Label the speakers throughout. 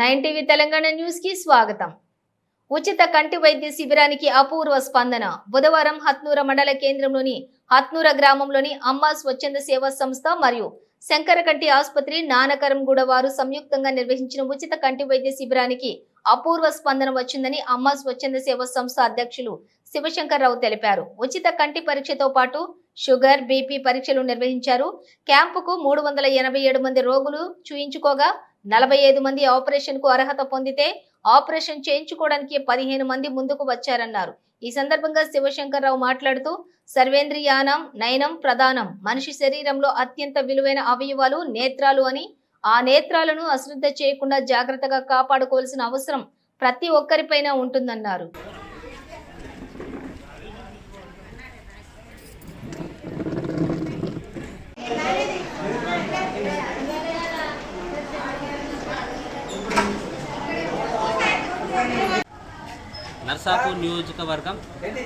Speaker 1: 9 TV Telangana news కి స్వాగతం. ఉచిత కంటి వైద్య శిబిరానికి అపూర్వ స్పందన. బుధవారం హత్నూర మండల కేంద్రంలోని హత్నూర గ్రామంలోని అమ్మ స్వచ్ఛంద సేవా సంస్థ మరియు శంకర కంటి ఆసుపత్రి నానకరంగూడ వారు సంయుక్తంగా నిర్వహించిన ఉచిత కంటి వైద్య శిబిరానికి అపూర్వ స్పందన వచ్చిందని అమ్మ స్వచ్ఛంద సేవా సంస్థ అధ్యక్షులు శివశంకర్రావు తెలిపారు. ఉచిత కంటి పరీక్షతో పాటు షుగర్, బీపీ పరీక్షలు నిర్వహించారు. క్యాంపుకు 387 మంది రోగులు చూయించుకోగా 45 మంది ఆపరేషన్ కు అర్హత పొందితే ఆపరేషన్ చేయించుకోవడానికి 15 మంది ముందుకు వచ్చారన్నారు. ఈ సందర్భంగా శివశంకర్రావు మాట్లాడుతూ సర్వేంద్రియానం నయనం ప్రధానం. మనిషి శరీరంలో అత్యంత విలువైన అవయవాలు నేత్రాలు అని, ఆ నేత్రాలను అశ్రద్ధ చేయకుండా జాగ్రత్తగా కాపాడుకోవాల్సిన అవసరం ప్రతి ఒక్కరిపైన ఉంటుందన్నారు.
Speaker 2: నర్సాపూర్ నియోజకవర్గం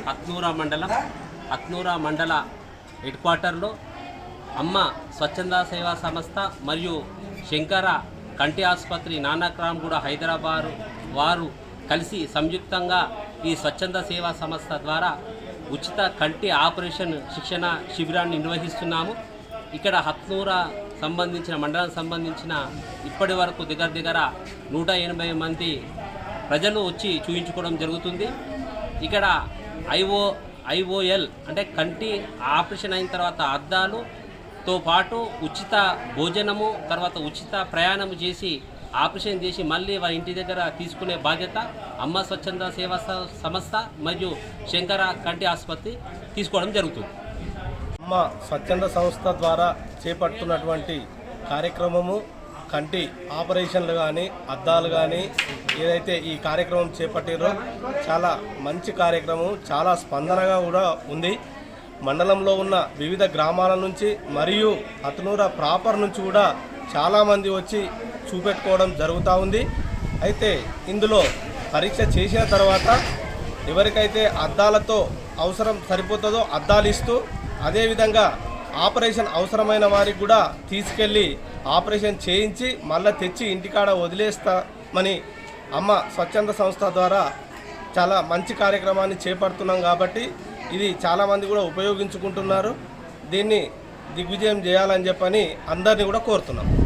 Speaker 2: హత్నూర మండల హెడ్ క్వార్టర్లో అమ్మ స్వచ్ఛంద సేవా సంస్థ మరియు శంకర కంటి ఆసుపత్రి నానక్రామ్గూడ హైదరాబాద్ వారు కలిసి సంయుక్తంగా ఈ స్వచ్ఛంద సేవా సంస్థ ద్వారా ఉచిత కంటి ఆపరేషన్ శిక్షణ శిబిరాన్ని నిర్వహిస్తున్నాము. ఇక్కడ హత్నూర సంబంధించిన మండలం సంబంధించిన ఇప్పటి వరకు దగ్గర 180 మంది ప్రజలు వచ్చి చూయించుకోవడం జరుగుతుంది. ఇక్కడ ఐఓఎల్ అంటే కంటి ఆపరేషన్ అయిన తర్వాత అద్దాలుతో పాటు ఉచిత భోజనము, తర్వాత ఉచిత ప్రయాణము చేసి ఆపరేషన్ చేసి మళ్ళీ వారి ఇంటి దగ్గర తీసుకునే బాధ్యత అమ్మ స్వచ్ఛంద సేవా సంస్థ మరియు శంకర కంటి ఆసుపత్రి తీసుకోవడం జరుగుతుంది.
Speaker 3: అమ్మ స్వచ్ఛంద సంస్థ ద్వారా చేపడుతున్నటువంటి కార్యక్రమము కంటి ఆపరేషన్లు కానీ అద్దాలు కానీ ఏదైతే ఈ కార్యక్రమం చేపట్టారో చాలా మంచి కార్యక్రమం, చాలా స్పందనగా కూడా ఉంది. మండలంలో ఉన్న వివిధ గ్రామాల నుంచి మరియు హత్నూర ప్రాపర్ నుంచి కూడా చాలామంది వచ్చి చూపెట్టుకోవడం జరుగుతూ ఉంది. అయితే ఇందులో పరీక్ష చేసిన తర్వాత ఎవరికైతే అద్దాలతో అవసరం సరిపోతుందో అద్దాలు ఇస్తూ, అదేవిధంగా ఆపరేషన్ అవసరమైన వారికి కూడా తీసుకెళ్ళి ఆపరేషన్ చేయించి మళ్ళీ తెచ్చి ఇంటికాడ వదిలేస్తామని అమ్మ స్వచ్ఛంద సంస్థ ద్వారా చాలా మంచి కార్యక్రమాన్ని చేపడుతున్నాం కాబట్టి ఇది చాలామంది కూడా ఉపయోగించుకుంటున్నారు. దీన్ని దిగ్విజయం చేయాలని చెప్పని అందరినీ కూడా కోరుతున్నాం.